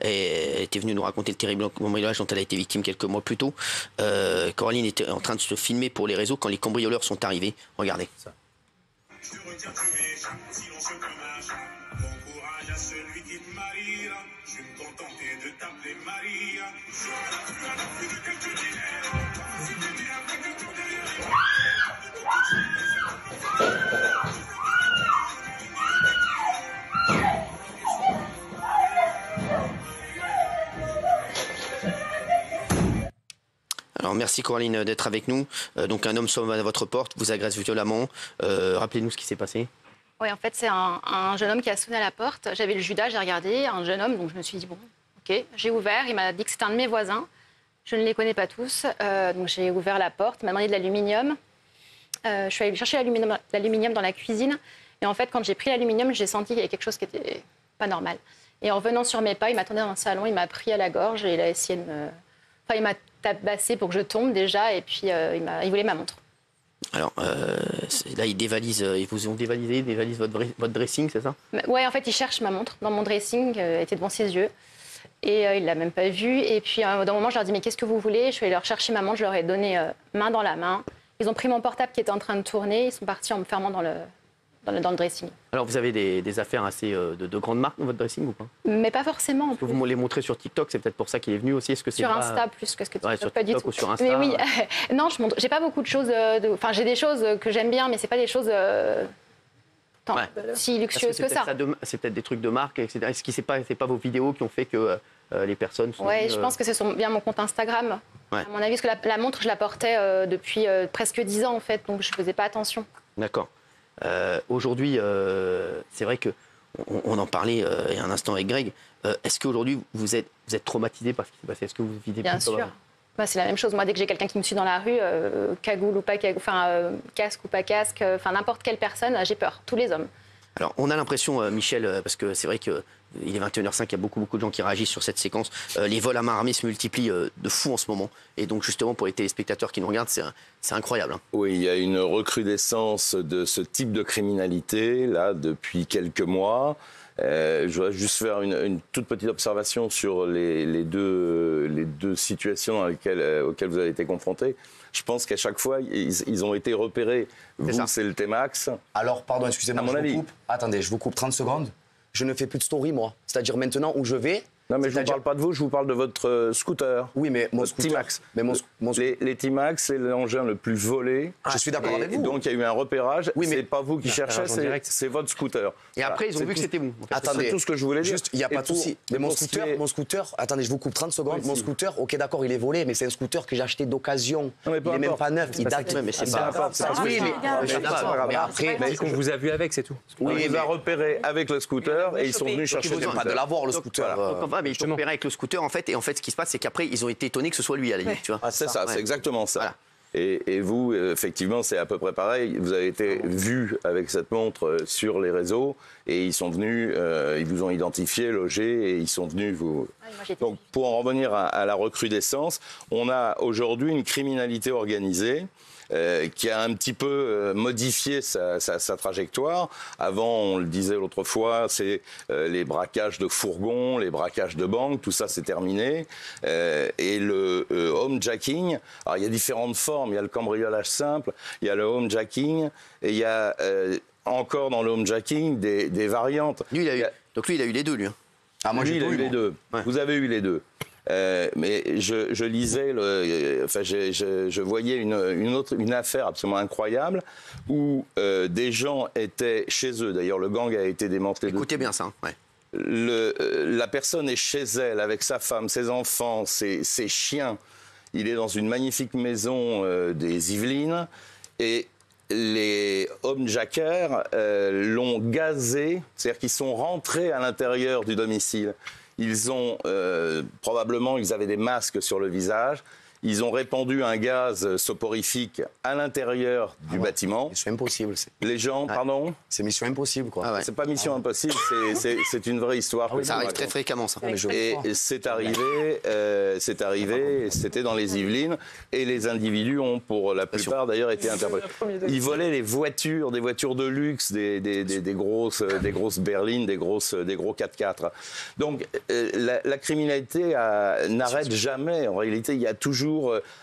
Elle était venue nous raconter le terrible cambriolage dont elle a été victime quelques mois plus tôt. Coraline était en train de se filmer pour les réseaux quand les cambrioleurs sont arrivés. Regardez. Je retiens tu es silencieux comme un chat. Bon courage à celui qui te mariera. Je vais me contenter de t'appeler Maria. Je retiens tu as la plus de quelques dîners. Si tu n'es avec un tour derrière. Alors merci Coraline d'être avec nous. Donc un homme sonne à votre porte, vous agresse violemment. Rappelez-nous ce qui s'est passé. Oui, en fait, c'est un jeune homme qui a sonné à la porte. J'avais le Judas, j'ai regardé, un jeune homme, donc je me suis dit, bon, ok. J'ai ouvert, il m'a dit que c'était un de mes voisins. Je ne les connais pas tous, donc j'ai ouvert la porte, il m'a demandé de l'aluminium. Je suis allée chercher l'aluminium dans la cuisine. Et en fait, quand j'ai pris l'aluminium, j'ai senti qu'il y avait quelque chose qui n'était pas normal. Et en revenant sur mes pas, il m'attendait dans le salon, il m'a pris à la gorge et il a essayé de me... Enfin, il m'a tabassé pour que je tombe déjà et puis il voulait ma montre. Alors là, ils dévalisent, ils vous ont dévalisé, dévalisent votre dressing, c'est ça? Ouais, en fait, il cherche ma montre dans mon dressing, elle était devant ses yeux. Et il ne l'a même pas vue. Et puis, d'un moment, je leur ai dit, mais qu'est-ce que vous voulez? Je suis allée leur chercher ma montre, je leur ai donné main dans la main. Ils ont pris mon portable qui était en train de tourner, ils sont partis en me fermant dans le dressing. Alors, vous avez des affaires assez de grandes marques dans votre dressing ou pas? Mais pas forcément. Vous me les montrez sur TikTok, c'est peut-être pour ça qu'il est venu aussi. Est-ce que c'est sur Insta plus que ce que tu sur pas du TikTok tout. Ou sur Insta, mais oui, non, j'ai pas beaucoup de choses. Enfin, j'ai des choses que j'aime bien, mais c'est pas des choses si luxueuses que ça. C'est peut-être des trucs de marque, etc. Est-ce que c'est pas vos vidéos qui ont fait que les personnes sont Ouais, je pense que c'est bien mon compte Instagram. Ouais. À mon avis, parce que la montre, je la portais depuis presque 10 ans en fait, donc je faisais pas attention. D'accord. Aujourd'hui, c'est vrai que on en parlait il y a un instant avec Greg. Est-ce qu'aujourd'hui vous êtes traumatisé par ce qui s'est passé? Est-ce que vous vivez bien sûr? Bah, c'est la même chose. Moi, dès que j'ai quelqu'un qui me suit dans la rue, cagoule ou pas cagoule, casque ou pas casque, n'importe quelle personne, j'ai peur. Tous les hommes. Alors, on a l'impression, Michel, parce que c'est vrai qu'il est 21h05, il y a beaucoup de gens qui réagissent sur cette séquence. Les vols à main armée se multiplient de fou en ce moment. Et donc, justement, pour les téléspectateurs qui nous regardent, c'est incroyable. Hein. Oui, il y a une recrudescence de ce type de criminalité, là, depuis quelques mois. Je voudrais juste faire une toute petite observation sur les deux situations auxquelles vous avez été confrontés. Je pense qu'à chaque fois, ils ont été repérés. Vous, c'est le T-Max. Alors, pardon, excusez-moi, je vous coupe. Attendez, je vous coupe 30 secondes. Je ne fais plus de story, moi. C'est-à-dire maintenant où je vais... Non, mais je ne vous parle pas de vous, je vous parle de votre scooter. Oui, mais mon scooter... T-Max. Mais les T-Max, c'est l'engin le plus volé. Je suis d'accord avec vous. Donc, il y a eu un repérage. Oui, mais c'est pas vous qui cherchez, c'est votre scooter. Et après, ils ont vu que c'était vous. Attendez, c'est tout ce que je voulais dire. Juste, il n'y a pas de souci. Mais mon scooter, attendez, je vous coupe 30 secondes. Mon scooter, ok, d'accord, il est volé, mais c'est un scooter que j'ai acheté d'occasion. Il n'est même pas neuf, il date. Mais c'est pas grave. Oui, mais après... On vous a vu avec, c'est tout. Oui, il va repérer avec le scooter et ils sont venus chercher le pas de l'avoir, le scooter. Mais ils sont repérés avec le scooter, en fait. Et en fait, ce qui se passe, c'est qu'après, ils ont été étonnés que ce soit lui, à la limite. Tu vois. Ah, c'est ça, c'est exactement ça. Voilà. Et vous, effectivement, c'est à peu près pareil. Vous avez été vu avec cette montre sur les réseaux et ils sont venus, ils vous ont identifié, logé et ils sont venus vous... Donc, pour en revenir à la recrudescence, on a aujourd'hui une criminalité organisée qui a un petit peu modifié sa trajectoire. Avant, on le disait l'autre fois, c'est les braquages de fourgons, les braquages de banques, tout ça c'est terminé. Et le homejacking, alors il y a différentes formes, il y a le cambriolage simple, il y a le homejacking, et il y a encore dans le homejacking des variantes. Lui, donc lui, il a eu les deux, lui. Hein. Ah, moi, il a eu les deux. Ouais. Vous avez eu les deux. Mais je lisais, je voyais une affaire absolument incroyable où des gens étaient chez eux. D'ailleurs, le gang a été démantelé. Écoutez bien ça. Ouais. La personne est chez elle avec sa femme, ses enfants, ses chiens. Il est dans une magnifique maison des Yvelines et les homejackers l'ont gazé, c'est-à-dire qu'ils sont rentrés à l'intérieur du domicile. Ils ont probablement, ils avaient des masques sur le visage. Ils ont répandu un gaz soporifique à l'intérieur du bâtiment. C'est impossible. Les gens, pardon. C'est mission impossible, quoi. Ah ouais. C'est pas mission impossible, c'est une vraie histoire. Ça arrive très fréquemment, ça. Et c'est arrivé, c'était dans les Yvelines, et les individus ont, pour la plupart d'ailleurs, été interpellés. Ils volaient des voitures de luxe, des grosses berlines, des gros 4x4. Donc la criminalité n'arrête jamais. En réalité, il y a toujours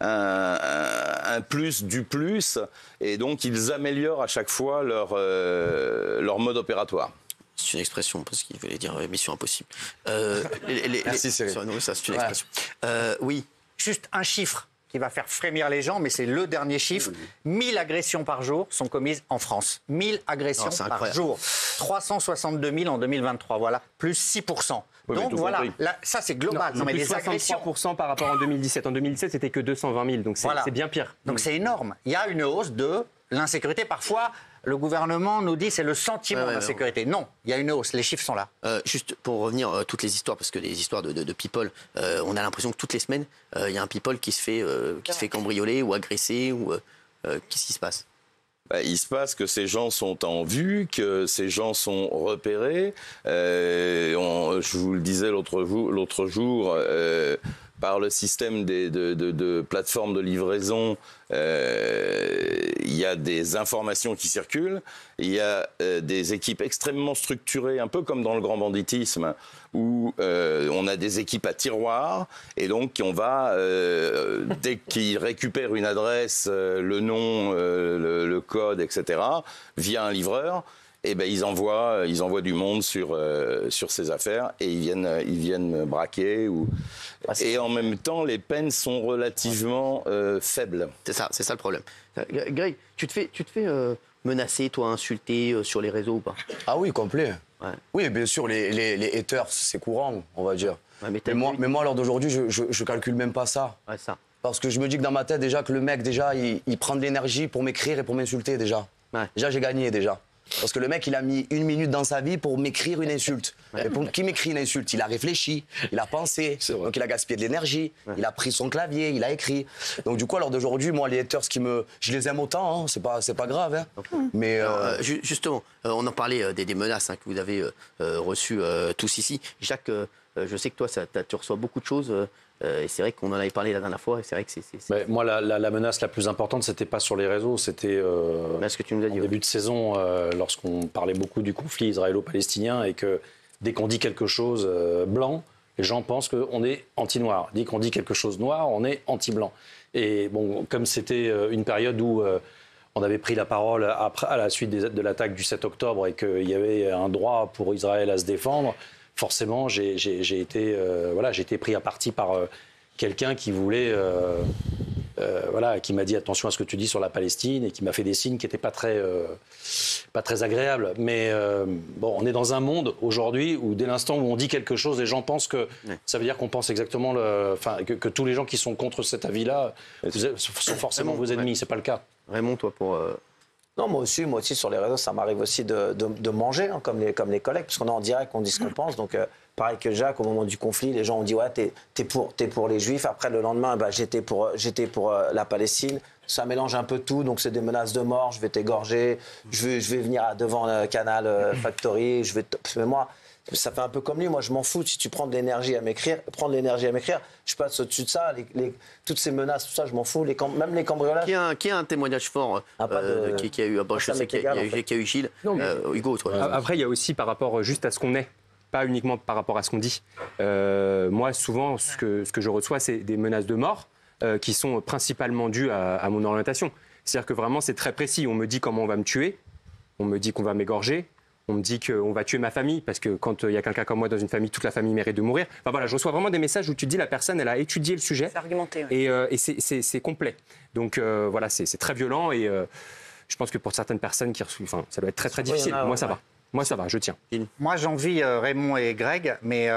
un plus du plus, et donc ils améliorent à chaque fois leur mode opératoire. C'est une expression, parce qu'il voulait dire mission impossible. Merci, Cyril. Non, ça, c'est une expression. Oui. Juste un chiffre qui va faire frémir les gens, mais c'est le dernier chiffre. 1000 agressions par jour sont commises en France. 1000 agressions par jour. 362 000 en 2023, voilà. Plus 6%. Oui, donc voilà, là, ça c'est global. Non, mais les agressions... 63% par rapport en 2017. En 2017, c'était que 220 000, donc c'est bien pire. Donc c'est énorme. Il y a une hausse de l'insécurité. Parfois, le gouvernement nous dit c'est le sentiment d'insécurité. Non, il y a une hausse, les chiffres sont là. Juste pour revenir, toutes les histoires, parce que les histoires de people, on a l'impression que toutes les semaines, il y a un people qui se fait cambrioler ou agresser, ou qu'est-ce qui se passe? Il se passe que ces gens sont en vue, que ces gens sont repérés. Je vous le disais l'autre jour, par le système de plateformes de livraison, il y a des informations qui circulent. Il y a des équipes extrêmement structurées, un peu comme dans le grand banditisme, où on a des équipes à tiroir, et donc on va, dès qu'ils récupèrent une adresse, le nom, le code, etc., via un livreur, eh ben, ils envoient du monde sur ces affaires, et ils viennent braquer. Et en même temps, les peines sont relativement faibles. C'est ça le problème. Greg, tu te fais menacer, toi, insulter sur les réseaux ou pas? Ah oui, complet. Ouais. Oui, bien sûr, les haters, c'est courant, on va dire. Ouais, mais moi, à l'heure d'aujourd'hui, je calcule même pas ça. Ouais, ça. Parce que je me dis que dans ma tête, déjà, que le mec, déjà, il prend de l'énergie pour m'écrire et pour m'insulter, déjà. Ouais. Déjà, j'ai gagné, déjà. Parce que le mec, il a mis 1 minute dans sa vie pour m'écrire une insulte. Et pour qui m'écrit une insulte? Il a réfléchi, il a pensé, donc il a gaspillé de l'énergie, il a pris son clavier, il a écrit. Donc du coup, à l'heure d'aujourd'hui, moi, les haters je les aime autant, hein, c'est pas grave. Hein. Mais justement, on en parlait des menaces que vous avez reçues tous ici. Jacques, je sais que toi, tu reçois beaucoup de choses. Et c'est vrai qu'on en avait parlé la dernière fois. Et c'est vrai que Mais moi, la menace la plus importante, c'était pas sur les réseaux, c'était ce que tu nous as dit, en début de saison, lorsqu'on parlait beaucoup du conflit israélo-palestinien, et que dès qu'on dit quelque chose blanc, les gens pensent qu'on est anti-noir. Dès qu'on dit quelque chose noir, on est anti-blanc. Et bon, comme c'était une période où on avait pris la parole à la suite de l'attaque du 7 octobre et qu'il y avait un droit pour Israël à se défendre, forcément, j'ai été pris à partie par quelqu'un qui voulait, qui m'a dit attention à ce que tu dis sur la Palestine, et qui m'a fait des signes qui n'étaient pas très agréables. Mais on est dans un monde aujourd'hui où dès l'instant où on dit quelque chose, les gens pensent que ça veut dire qu'on pense exactement que tous les gens qui sont contre cet avis-là sont forcément vos ennemis. C'est pas le cas. Raymond, toi, pour Non, moi aussi, sur les réseaux, ça m'arrive aussi de manger, hein, comme les collègues, parce qu'on est en direct, on dit ce qu'on pense. Donc, pareil que Jacques, au moment du conflit, les gens ont dit ouais, t'es pour les Juifs. Après, le lendemain, j'étais pour la Palestine. Ça mélange un peu tout, donc c'est des menaces de mort. Je vais t'égorger, je vais venir devant Canal Factory. Mais moi, ça fait un peu comme lui. Moi, je m'en fous. Si tu prends de l'énergie à m'écrire, je passe au-dessus de ça. Toutes ces menaces, tout ça, je m'en fous. Même les cambriolages. Qui a un témoignage fort qui a eu. Je sais qu'il y a eu Gilles. Hugo, toi. Après, il y a aussi par rapport juste à ce qu'on est, pas uniquement par rapport à ce qu'on dit. Moi, souvent, ce que je reçois, c'est des menaces de mort qui sont principalement dues à mon orientation. C'est-à-dire que vraiment, c'est très précis. On me dit comment on va me tuer, on me dit qu'on va m'égorger. On me dit qu'on va tuer ma famille, parce que quand il y a quelqu'un comme moi dans une famille, toute la famille mérite de mourir. Enfin voilà, je reçois vraiment des messages où tu te dis la personne, elle a étudié le sujet. C'est argumenté. Ouais. Et c'est complet. Donc voilà, c'est très violent, et je pense que pour certaines personnes qui reçoivent, ça doit être très très difficile. Moi ça va. Moi ça va, je tiens. Moi j'envie Raymond et Greg, mais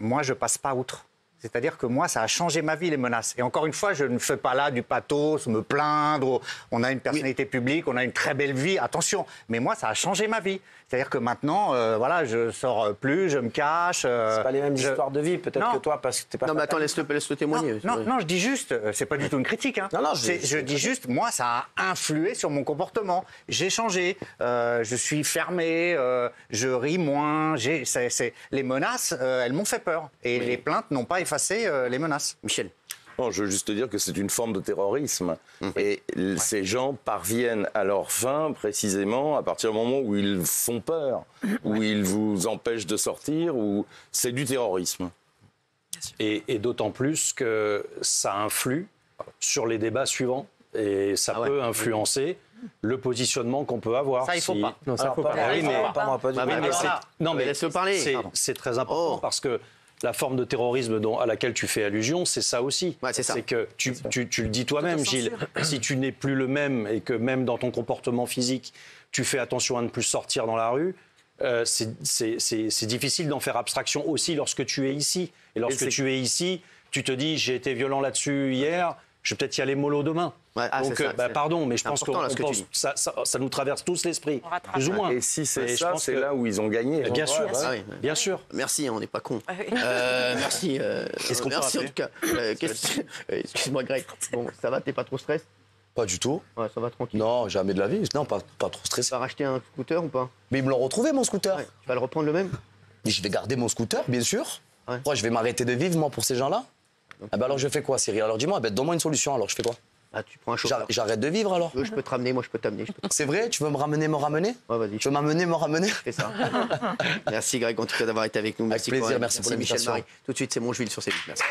moi je passe pas outre. C'est-à-dire que moi, ça a changé ma vie, les menaces. Et encore une fois, je ne fais pas là du pathos, me plaindre. On a une personnalité publique, on a une très belle vie, attention. Mais moi, ça a changé ma vie. C'est-à-dire que maintenant, voilà, je sors plus, je me cache. C'est pas les mêmes histoires de vie, peut-être que toi, parce que t'es pas. Non, mais attends, laisse-le témoigner. Non, je dis juste, c'est pas du tout une critique. Hein. Non, je dis juste, moi, ça a influé sur mon comportement. J'ai changé, je suis fermé, je ris moins. Les menaces, elles m'ont fait peur. Et les plaintes n'ont pas effacé les menaces. Michel. Non, je veux juste te dire que c'est une forme de terrorisme. Et ces gens parviennent à leur fin précisément à partir du moment où ils font peur, où ils vous empêchent de sortir, où c'est du terrorisme. Et d'autant plus que ça influe sur les débats suivants. Et ça peut influencer le positionnement qu'on peut avoir. Ça, il ne faut pas. Non, ça, il faut pas. Non, mais laisse-le parler. C'est très important parce que la forme de terrorisme à laquelle tu fais allusion, c'est ça aussi. Ouais, c'est ça. C'est que tu le dis toi-même, Gilles, si tu n'es plus le même et que même dans ton comportement physique, tu fais attention à ne plus sortir dans la rue, c'est difficile d'en faire abstraction aussi lorsque tu es ici. Et lorsque tu es ici, tu te dis, j'ai été violent là-dessus hier, je vais peut-être y aller mollo demain. Ouais, donc, pardon, mais je pense que ça nous traverse tous l'esprit, plus ou moins. Et si c'est ça, c'est là où ils ont gagné. Bien sûr, bien sûr. Merci, on n'est pas cons. Merci. Merci en tout cas. Excuse-moi, Greg. Bon, ça va, t'es pas trop stressé? Pas du tout. Ouais, ça va tranquille. Non, jamais de la vie. Non, pas trop stressé. Tu vas racheter un scooter ou pas? Mais ils me l'ont retrouvé, mon scooter. Ouais. Tu vas le reprendre le même? Et je vais garder mon scooter, bien sûr. Ouais. Pourquoi je vais m'arrêter de vivre, moi, pour ces gens-là? Ah ben alors je fais quoi, Cyril? Alors dis-moi, donne-moi une solution, alors je fais quoi? Ah, tu prends un chauffeur. J'arrête de vivre, alors? Je peux te ramener, moi je peux t'amener. C'est vrai? Tu veux me ramener, me ramener? Ouais, vas-y. Tu veux m'amener, me ramener? Fais ça. Merci Greg, en tout cas, d'avoir été avec nous. Avec plaisir, merci pour Michel l'invitation. Marie. Tout de suite, c'est Montjuil sur C8. Merci.